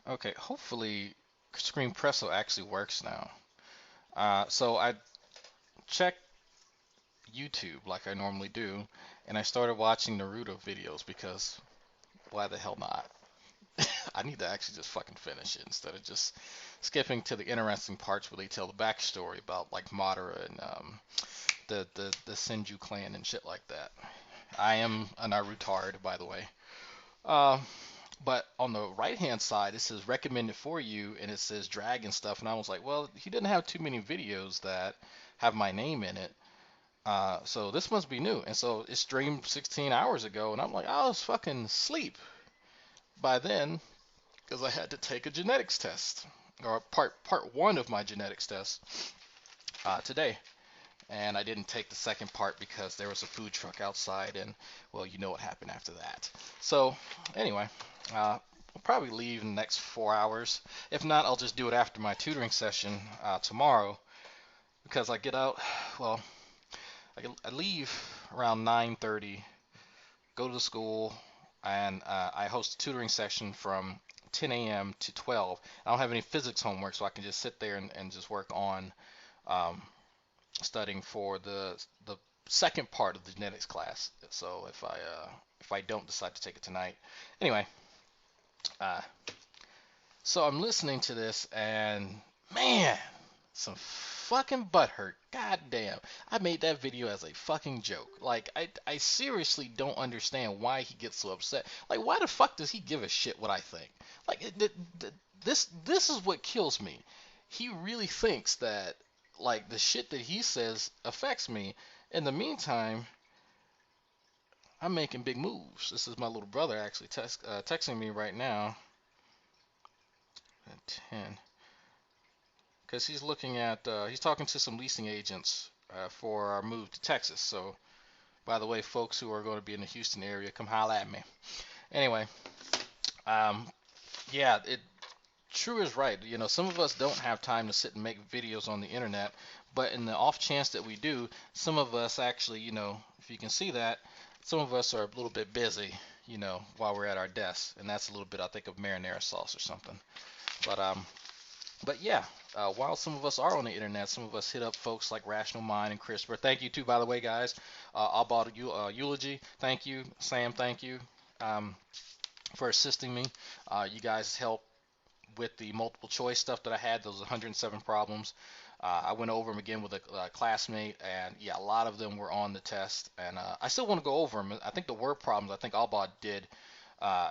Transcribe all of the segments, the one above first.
Okay, hopefully Screen Presso actually works now. So I checked YouTube like I normally do, and I started watching Naruto videos because why the hell not? I need to actually just fucking finish it instead of just skipping to the interesting parts where they tell the backstory about like Madara and the Senju clan and shit like that. I am a Narutard, by the way. Uh, but on the right hand side, it says recommended for you, and it says dragon stuff, and I was like, well, he didn't have too many videos that have my name in it. So this must be new. And so it streamed 16 hours ago, and I'm like, I was fucking asleep by then because I had to take a genetics test, or part one of my genetics test today. And I didn't take the second part because there was a food truck outside, and well, you know what happened after that. So anyway, I'll probably leave in the next 4 hours. If not, I'll just do it after my tutoring session tomorrow because I get out. Well, I leave around 9:30, go to the school, and I host a tutoring session from 10 a.m. to 12. I don't have any physics homework, so I can just sit there and just work on um, studying for the second part of the genetics class. So if I don't decide to take it tonight, anyway, uh, so I'm listening to this and man, some fucking butthurt. God damn. I made that video as a fucking joke. Like, I seriously don't understand why he gets so upset. Like, why the fuck does he give a shit what I think? Like, this is what kills me. He really thinks that, like, the shit that he says affects me. In the meantime, I'm making big moves. This is my little brother actually texting me right now at 10. Because he's looking at he's talking to some leasing agents for our move to Texas. So, by the way, folks who are going to be in the Houston area, come holla at me. Anyway, um, yeah, it True is right. You know, some of us don't have time to sit and make videos on the internet, but in the off chance that we do, some of us actually, if you can see that, some of us are a little bit busy, while we're at our desks, and that's a little bit, I think, of marinara sauce or something. But But yeah, while some of us are on the internet, some of us hit up folks like Rational Mind and CRISPR. Thank you too, by the way, guys. I bought a eulogy. Thank you, Sam. Thank you um, for assisting me. You guys helped with the multiple choice stuff that I had. Those 107 problems. I went over them again with a classmate, and yeah, a lot of them were on the test. And I still want to go over them. I think the word problems, I think Albad did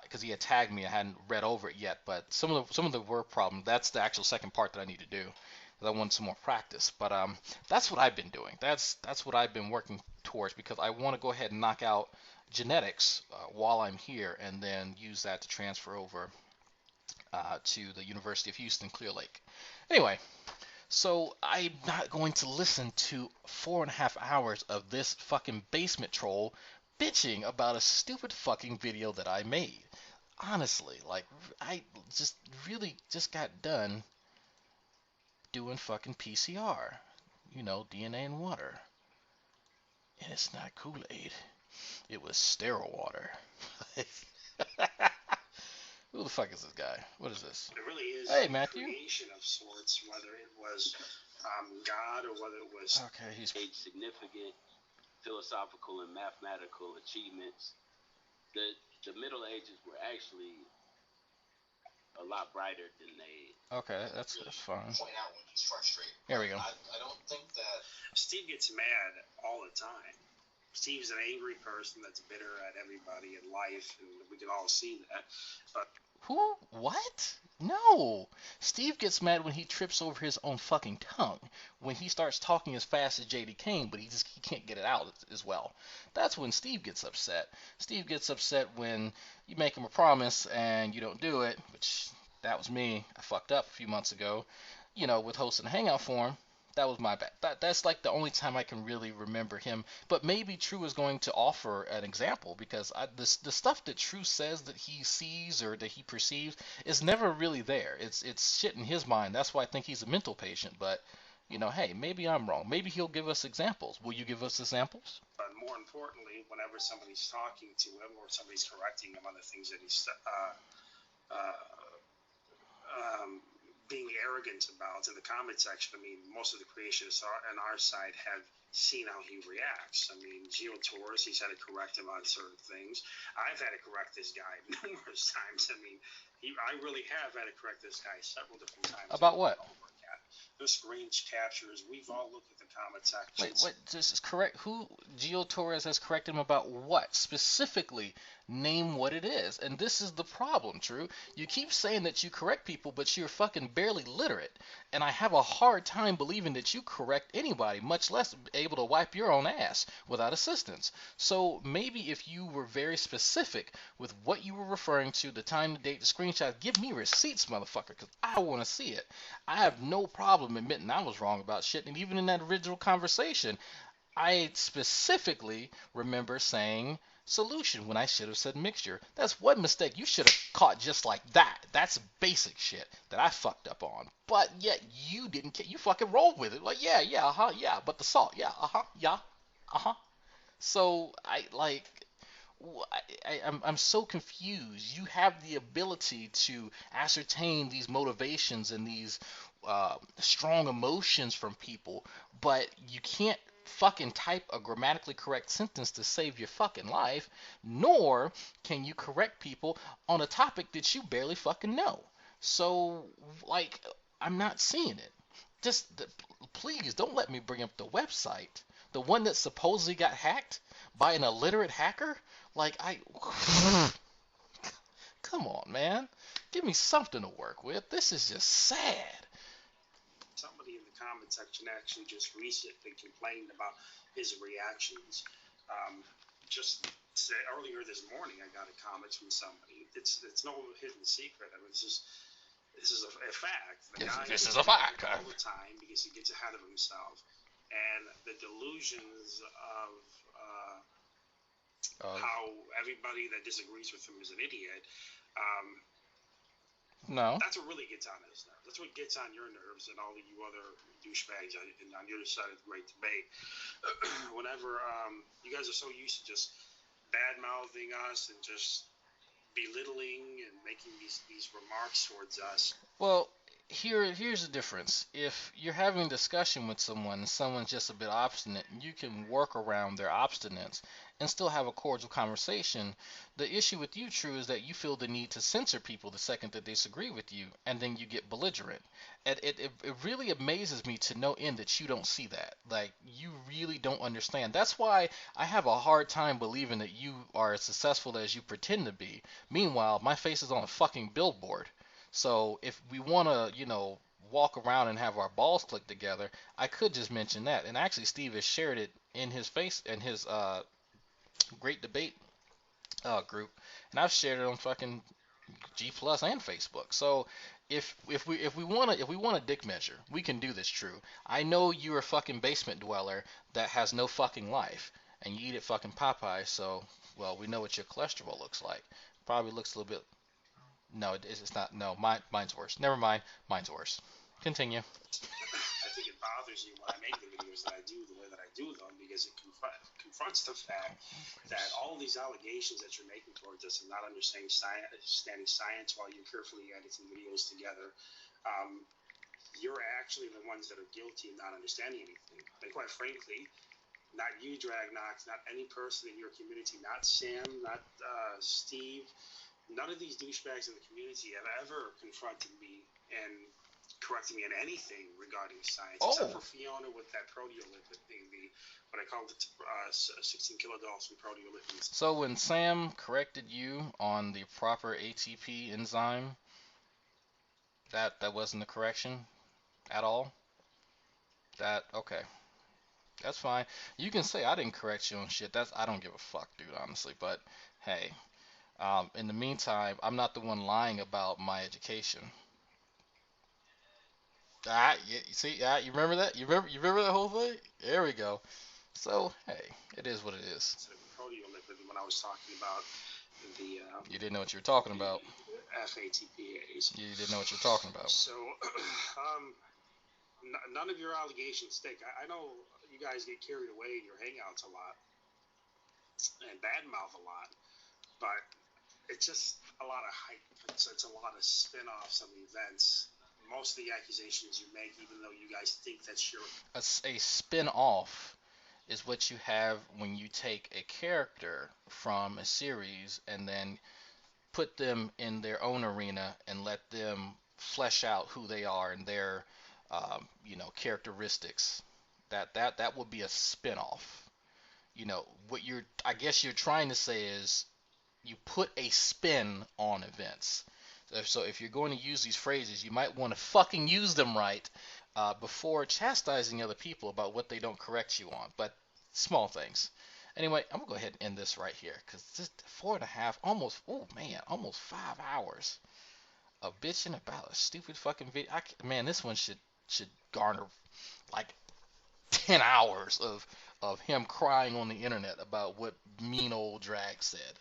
because he had tagged me. I hadn't read over it yet, but some of the word problems. That's the actual second part that I need to do. 'Cause I want some more practice. But that's what I've been doing. That's what I've been working towards because I want to go ahead and knock out genetics while I'm here, and then use that to transfer over to the University of Houston Clear Lake. Anyway, so I'm not going to listen to 4.5 hours of this fucking basement troll bitching about a stupid fucking video that I made. Honestly, like I just really just got done doing fucking PCR, DNA and water. And it's not Kool-Aid. It was sterile water. Who the fuck is this guy? What is this? It really is Hey, a Matthew. creation of sorts, whether it was God or whether it was. Okay, he's made significant philosophical and mathematical achievements. The the Middle Ages were actually a lot brighter than they. okay. That's fine. Point out when he's frustrated. Here we go. I don't think that Steve gets mad all the time. Steve's an angry person that's bitter at everybody in life, and we can all see that. But Who? What? No. Steve gets mad when he trips over his own fucking tongue. When he starts talking as fast as JD Kane, but he can't get it out as well. That's when Steve gets upset. Steve gets upset when you make him a promise and you don't do it, which that was me. I fucked up a few months ago, with hosting a hangout for him. That was my bad. That's like the only time I can really remember him. But maybe True is going to offer an example because the stuff that True says that he sees or that he perceives is never really there. It's shit in his mind. That's why I think he's a mental patient. But hey, maybe I'm wrong. Maybe he'll give us examples. Will you give us examples? But more importantly, whenever somebody's talking to him or somebody's correcting him on the things that he's uh, arrogant about in the comment section. I mean, most of the creationists on our side have seen how he reacts. I mean, Geo Torres, he's had to correct him on certain things. I've had to correct this guy numerous times. I mean, I really have had to correct this guy several different times. About what? The screen captures. We've all looked at the comment Wait, sections. what? This is correct. Who? Gio Torres has corrected him about what? Specifically, name what it is. And this is the problem, True. You keep saying that you correct people, but you're fucking barely literate. And I have a hard time believing that you correct anybody, much less able to wipe your own ass without assistance. So maybe if you were very specific with what you were referring to, the time, the date, the screenshot, give me receipts, motherfucker, because I want to see it. I have no problem admitting I was wrong about shit. And even in that original conversation, I specifically remember saying solution when I should have said mixture. That's one mistake you should have caught just like that. That's basic shit that I fucked up on. But yet you didn't care. You fucking rolled with it. Like, yeah, uh-huh, yeah. But the salt, yeah, uh-huh, yeah, uh-huh. So I'm so confused. You have the ability to ascertain these motivations and these strong emotions from people, but you can't fucking type a grammatically correct sentence to save your fucking life, nor can you correct people on a topic that you barely fucking know. So, like, I'm not seeing it. Just please don't let me bring up the website, the one that supposedly got hacked by an illiterate hacker. Like, come on, man. Give me something to work with. This is just sad. Somebody in the comment section actually just recently complained about his reactions. Just earlier this morning, I got a comment from somebody. It's no hidden secret. I mean, this is a fact. The guy This is a fact. All the time because he gets ahead of himself, and the delusions of how everybody that disagrees with him is an idiot. No. That's what really gets on his nerves. That's what gets on your nerves and all of you other douchebags on your side of the great debate. Whenever you guys are so used to just bad mouthing us and just belittling and making these remarks towards us. Well, here's the difference. If you're having a discussion with someone and someone's just a bit obstinate, you can work around their obstinance and still have a cordial conversation. The issue with you, True, is that you feel the need to censor people the second that they disagree with you, and then you get belligerent. And it really amazes me to no end that you don't see that. Like, you really don't understand. That's why I have a hard time believing that you are as successful as you pretend to be. Meanwhile, my face is on a fucking billboard. So if we want to, walk around and have our balls clicked together, I could just mention that. And actually, Steve has shared it in his great debate group, and I've shared it on fucking G Plus and Facebook. So if we want a dick measure, we can do this. True. I know you're a fucking basement dweller that has no fucking life, and you eat at fucking Popeye. So well, we know what your cholesterol looks like. Probably looks a little bit. No, it's not. No, mine's worse. Never mind. Mine's worse. Continue. I think it bothers you when I make the videos that I do the way that I do them because it confronts the fact that all these allegations that you're making towards us and not understanding science while you're carefully editing videos together, you're actually the ones that are guilty of not understanding anything. And quite frankly, not you, Dragnox, not any person in your community, not Sam, not Steve, none of these douchebags in the community have ever confronted me and corrected me on anything regarding science, except for Fiona with that proteolipid thing, what I called it 16 kilodalton from proteolipids. So when Sam corrected you on the proper ATP enzyme, that wasn't a correction at all? Okay. That's fine. You can say I didn't correct you on shit. I don't give a fuck, dude, honestly. But hey, in the meantime, I'm not the one lying about my education. Yeah, you see, you remember that? You remember that whole thing? There we go. So hey, it is what it is. Proteolipid when I was talking about the. You didn't know what you were talking about. FATPAs. You didn't know what you were talking about. So, none of your allegations stick. I know you guys get carried away in your hangouts a lot and badmouth a lot, but it's just a lot of hype. It's a lot of spin-offs of events. most of the accusations you make, even though you guys think that's your. A spin-off is what you have when you take a character from a series and then put them in their own arena and let them flesh out who they are and their characteristics. That would be a spin-off. What you're I guess you're trying to say is you put a spin on events. So if you're going to use these phrases, you might want to fucking use them right before chastising other people about what they don't correct you on. But small things. Anyway, I'm gonna go ahead and end this right here because this 4.5, almost, oh man, almost 5 hours of bitching about a stupid fucking video. Man, this one should garner like 10 hours of him crying on the internet about what mean old drag said.